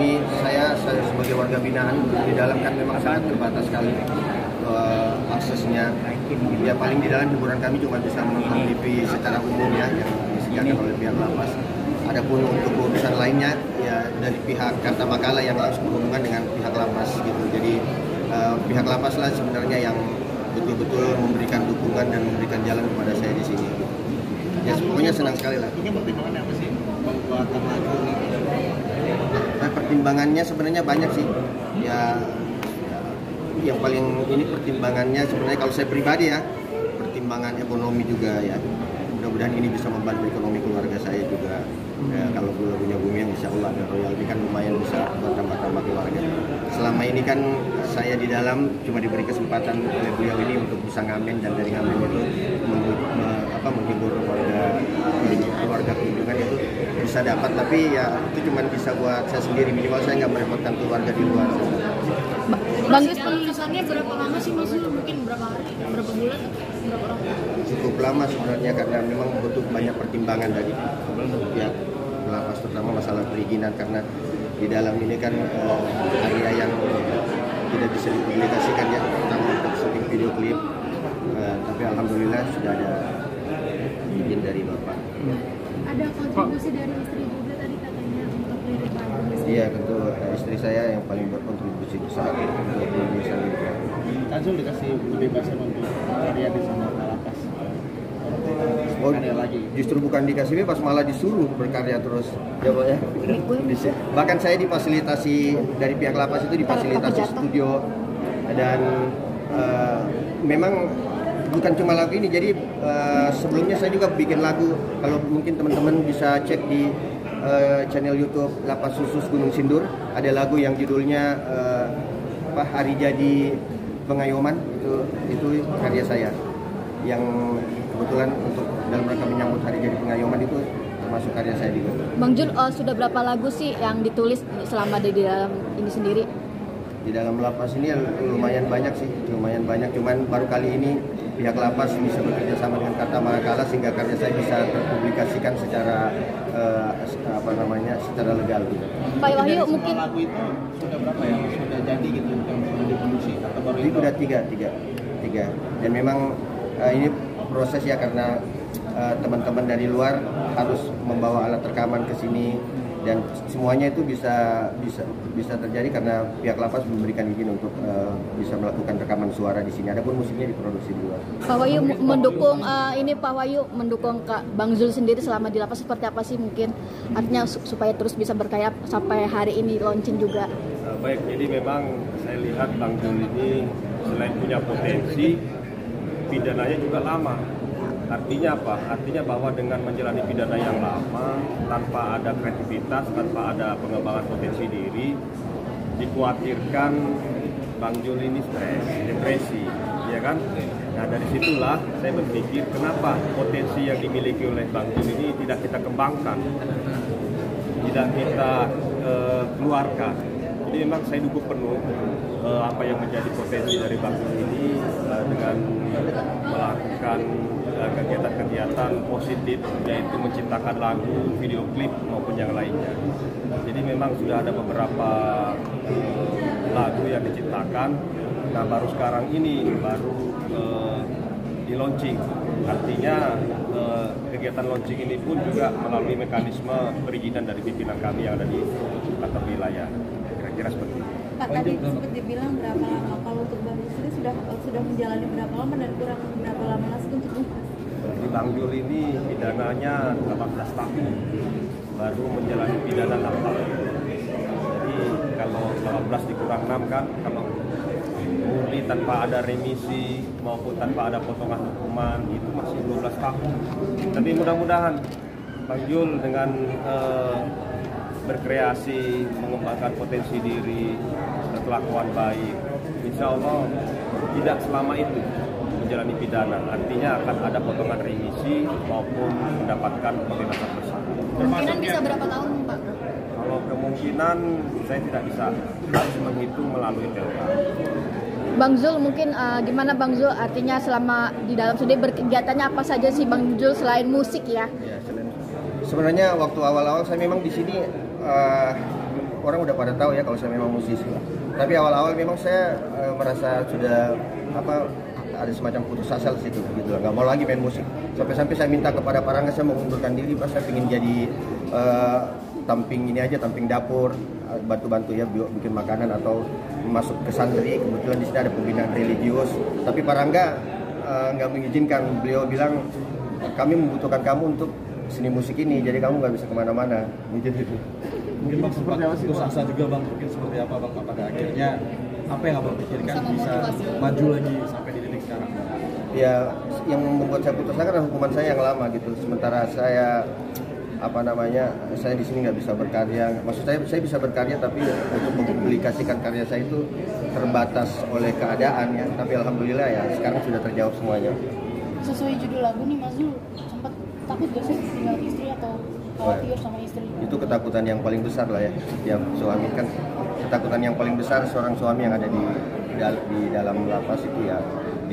sini saya sebagai warga binaan di dalam kan memang sangat terbatas sekali aksesnya. Ya paling di dalam hiburan kami cuma bisa menonton TV secara umum ya yang disediakan oleh pihak lapas. Adapun untuk urusan lainnya ya dari pihak Karta Makala yang langsung berhubungan dengan pihak lapas gitu. Jadi pihak lapas lah sebenarnya yang betul-betul memberikan dukungan dan memberikan jalan kepada saya di sini. Ya pokoknya senang sekali lah. Ini pertimbangannya apa sih? Pembuatan lagu ini? Pertimbangannya sebenarnya banyak sih. Ya yang paling ini pertimbangannya sebenarnya kalau saya pribadi ya, pertimbangan ekonomi juga ya. Mudah-mudahan ini bisa membantu ekonomi keluarga saya juga. Ya, kalau punya bumi yang insya Allah ada royalti kan lumayan bisa bertambah-tambah keluarga. Selama ini kan saya di dalam cuma diberi kesempatan oleh beliau ini untuk bisa ngamen, dan dari ngamen itu menghibur keluarga kunjungan itu bisa dapat, tapi ya itu cuma bisa buat saya sendiri, minimal saya nggak merepotkan keluarga di luar. Bang Yus, penulisannya berapa lama sih Mas? Mungkin berapa hari, berapa bulan, berapa lama? Cukup lama sebenarnya karena memang butuh banyak pertimbangan dari pihak lapas, terutama masalah perizinan karena di dalam ini kan area yang tidak bisa dipublikasikan ya, terutama untuk syuting video klip. Tapi alhamdulillah sudah ada izin dari bapak. Ada kontribusi dari istri juga tadi katanya untuk lirik lagu. Iya tentu istri saya yang paling berkontribusi besar untuk bisa lirik. Tanzul dikasih kebebasan untuk karya di sana lapas. Oh, justru bukan dikasih bebas, malah disuruh berkarya terus, ya Pak ya. Bahkan saya difasilitasi dari pihak lapas itu difasilitasi studio, dan memang bukan cuma lagu ini. Jadi sebelumnya saya juga bikin lagu. Kalau mungkin teman-teman bisa cek di channel YouTube Lapas Khusus Gunung Sindur, ada lagu yang judulnya Hari Jadi Pengayoman, itu karya saya yang kebetulan untuk dalam rangka menyambut Hari Jadi Pengayoman itu termasuk karya saya juga. Bang Jul, sudah berapa lagu sih yang ditulis selama di dalam ini sendiri? Di dalam lapas ini lumayan banyak sih, lumayan banyak. Cuman baru kali ini pihak lapas bisa bekerja sama dengan Karta Makala sehingga karya saya bisa terpublikasikan secara secara legal gitu. Pak Wahyu, mungkin lagu itu sudah berapa yang sudah jadi gitu yang sudah diproduksi atau baru itu udah tiga. Dan memang ini proses ya karena teman-teman dari luar harus membawa alat rekaman ke sini, dan semuanya itu bisa terjadi karena pihak lapas memberikan izin untuk bisa melakukan rekaman suara di sini. Adapun musiknya diproduksi di luar. Pak Wahyu mendukung Pak Wahyu mendukung Kak Bang Zul sendiri selama di lapas seperti apa sih mungkin artinya supaya terus bisa berkarya sampai hari ini launching juga. Baik, jadi memang saya lihat Bang Zul ini selain punya potensi, pidananya juga lama. Artinya apa? Artinya bahwa dengan menjalani pidana yang lama, tanpa ada kreativitas, tanpa ada pengembangan potensi diri, dikhawatirkan Bang Jul ini stres, depresi, ya kan? Nah dari situlah saya berpikir kenapa potensi yang dimiliki oleh Bang Jul ini tidak kita kembangkan, tidak kita keluarkan. Jadi memang saya dukung penuh apa yang menjadi potensi dari Bang Jul ini dengan melakukan kegiatan-kegiatan positif, yaitu menciptakan lagu, video klip maupun yang lainnya. Jadi memang sudah ada beberapa lagu yang diciptakan. Nah baru sekarang ini baru di launching. Artinya kegiatan launching ini pun juga melalui mekanisme perizinan dari pimpinan kami yang ada di kantor wilayah. Kira-kira seperti itu. Pak, tadi sempat dibilang berapa lama, kalau untuk Bang Yus sudah menjalani berapa lama dan kurang berapa lama lagi untuk tuntas? Di Bang Jul ini pidananya 18 tahun, baru menjalani pidana 6 tahun. Jadi kalau 18 dikurang 6 kan, kalau murni tanpa ada remisi maupun tanpa ada potongan hukuman itu masih 12 tahun. Tapi mudah-mudahan Bang Jul dengan berkreasi, mengembangkan potensi diri, berkelakuan baik, insya Allah tidak selama itu menjalani pidana. Artinya akan ada potongan remisi maupun mendapatkan pembebasan bersyarat. Kemungkinan bisa berapa tahun Pak? Kalau kemungkinan saya tidak bisa harus menghitung melalui delta. Bang Zul mungkin gimana Bang Zul, artinya selama di dalam sendiri berkegiatannya apa saja sih Bang Zul selain musik ya? Ya sebenarnya waktu awal-awal saya memang di sini orang udah pada tahu ya kalau saya memang musisi. Tapi awal-awal memang saya merasa sudah ada semacam putus asa di situ gitu, nggak mau lagi main musik. Sampai saya minta kepada Parangga, saya mau mengundurkan diri, Pak, saya ingin jadi tamping dapur, bantu-bantu ya bikin makanan atau masuk ke santri. Kebetulan di sini ada pembinaan religius, tapi Parangga nggak mengizinkan. Beliau bilang kami membutuhkan kamu untuk seni musik ini, jadi kamu nggak bisa kemana-mana. Gitu. Mungkin Bang seperti apa sih putus asa juga Bang, mungkin seperti apa Bang pada akhirnya apa yang Abang pikirkan bisa maju lagi sampai di titik sekarang? Ya, yang membuat saya putus asa kan hukuman saya yang lama gitu. Sementara saya saya di sini nggak bisa berkarya. Maksud saya bisa berkarya, tapi untuk mempublikasikan karya saya itu terbatas oleh keadaan ya. Tapi alhamdulillah ya sekarang sudah terjawab semuanya. Sesuai judul lagu nih, Mas Zul, sempat takut gak sih tinggal istri atau khawatir sama istri? Itu ketakutan yang paling besar lah ya. Setiap suami kan ketakutan yang paling besar seorang suami yang ada di dalam lapas itu ya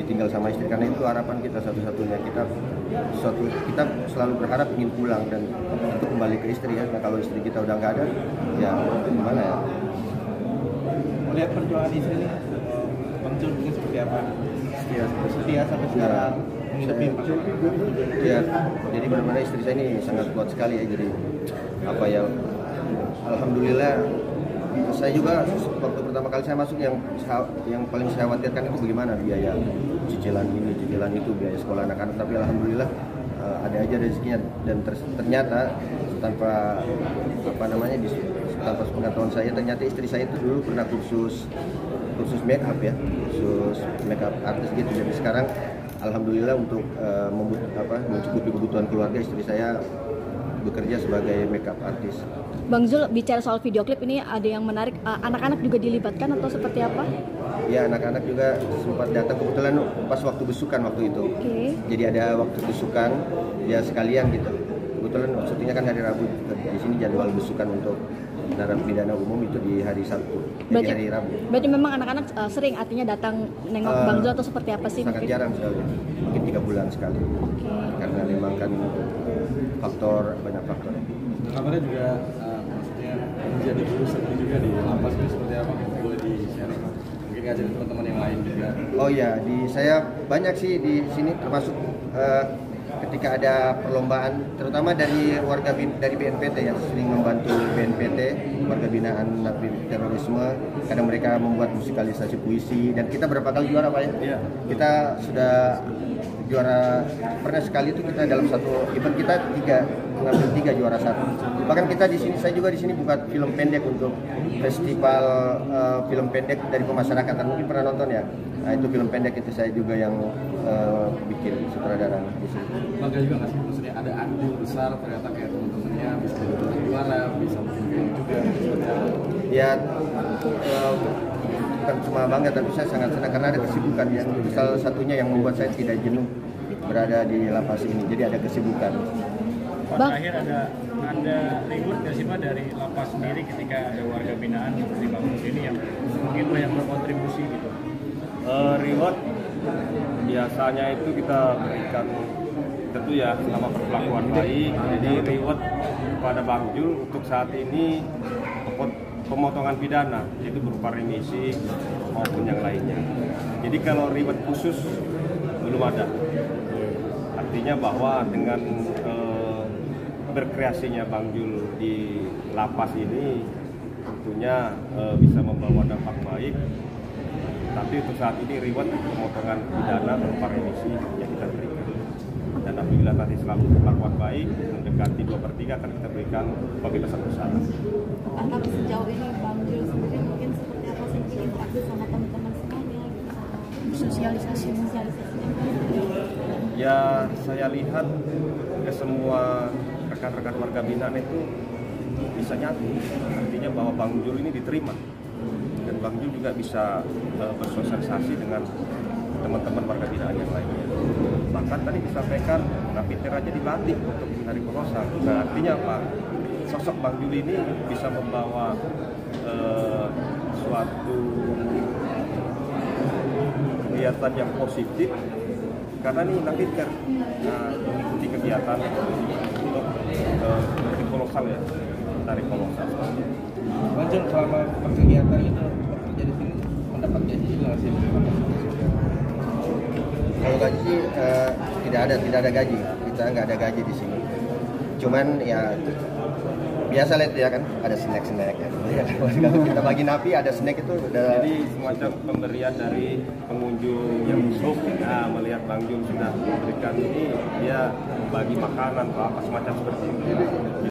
ditinggal sama istri, karena itu harapan kita satu-satunya. Kita selalu berharap ingin pulang dan untuk kembali ke istri ya. Nah, kalau istri kita udah nggak ada, ya gimana ya? Melihat perjuangan istri ini, Bang Zul mungkin seperti apa? Setia sampai sekarang menghidupi Ya, jadi benar-benar istri saya ini sangat kuat sekali ya. Jadi alhamdulillah. Saya juga waktu pertama kali saya masuk yang paling saya khawatirkan itu bagaimana biaya cicilan ini, cicilan itu, biaya sekolah anak-anak. Tapi alhamdulillah ada aja rezekinya, dan ternyata tanpa tanpa pengetahuan saya, ternyata istri saya itu dulu pernah kursus make up ya, kursus make up artis gitu. Jadi sekarang alhamdulillah untuk mencukupi kebutuhan keluarga, istri saya bekerja sebagai makeup artis. Bang Zul, bicara soal video klip ini ada yang menarik, anak-anak juga dilibatkan atau seperti apa? Ya, anak-anak juga sempat datang kebetulan pas waktu besukan waktu itu. Okay. Jadi ada waktu besukan ya sekalian gitu. Kebetulan syutingnya kan hari Rabu. Di sini jadwal besukan untuk narapidana umum itu di hari Sabtu. Jadi hari Rabu. Berarti memang anak-anak sering artinya datang nengok Bang Zul atau seperti apa sih? Sangat jarang sekali. Mungkin 3 bulan sekali. Okay. Karena memang kan banyak faktor. Kabarnya juga maksudnya menjadi guru seni juga di lapas itu seperti apa? Boleh di-share? Mungkin ngajarin teman-teman yang lain juga. Oh iya, saya banyak sih di sini, termasuk ketika ada perlombaan, terutama dari dari BNPT yang sering membantu BNPT, warga binaan napi terorisme. Kadang mereka membuat musikalisasi puisi, dan kita berapa kali juara Pak ya? Iya. Kita sudah juara, pernah sekali itu kita dalam satu event kita mengambil 3 juara 1. Bahkan kita di sini, saya juga di sini buat film pendek untuk festival film pendek dari pemasyarakatan, mungkin pernah nonton ya. Nah, itu film pendek itu saya juga yang bikin sutradara di sini. Bangga juga nggak sih, maksudnya ada andil besar ternyata kayak teman-temannya bisa jadi juara, bisa bikin film juga seperti apa? Ya, bukan cuma bangga, tapi saya sangat senang karena ada kesibukan ya. Itu salah satunya yang membuat saya tidak jenuh berada di lapas ini. Jadi ada kesibukan. Pak, terakhir ada reward nggak sih Pak dari lapas sendiri ketika ada warga binaan seperti Bang Zul ini yang mungkin banyak berkontribusi gitu? Reward biasanya itu kita berikan tentu ya selama perlakuan baik. Jadi reward pada Bang Zul untuk saat ini pemotongan pidana, itu berupa remisi maupun yang lainnya. Jadi kalau reward khusus belum ada. Artinya bahwa dengan berkreasinya Bang Zul di lapas ini tentunya bisa membawa dampak baik. Tapi untuk saat ini reward pemotongan pidana berupa remisi yang kita berikan. Dan apabila nanti selalu perlakuan baik mendekati 2/3 akan kita berikan pembebasan bersyarat. Atau sejauh ini Bang Zul sendiri mungkin seperti apa sih interaksi sama teman-teman semuanya gitu, Sosialisasi. Ya, saya lihat ke semua rekan-rekan warga binaan itu bisa nyatu. Artinya bahwa Bang Zul ini diterima. Dan Bang Zul juga bisa bersosialisasi dengan teman-teman warga binaan yang lainnya. Bahkan tadi disampaikan napiter aja dilatih untuk menghindari perosak. Nah, artinya apa? Sosok Bang Zul ini bisa membawa suatu kegiatan yang positif, karena ini napiter mengikuti kegiatan untuk kolosal ya, dari kolosal. Jul selama berkegiatan itu bekerja di sini mendapat gaji juga nggak sih? Kalau gaji sih tidak ada gaji, kita nggak ada gaji di sini. Cuman ya biasa lihat ya kan, ada snack kan. Kalau kita bagi napi ada snack itu udah. Jadi semacam pemberian dari pengunjung yang masuk, nah melihat Bang Jul sudah memberikan ini, dia bagi makanan atau apa semacam seperti itu.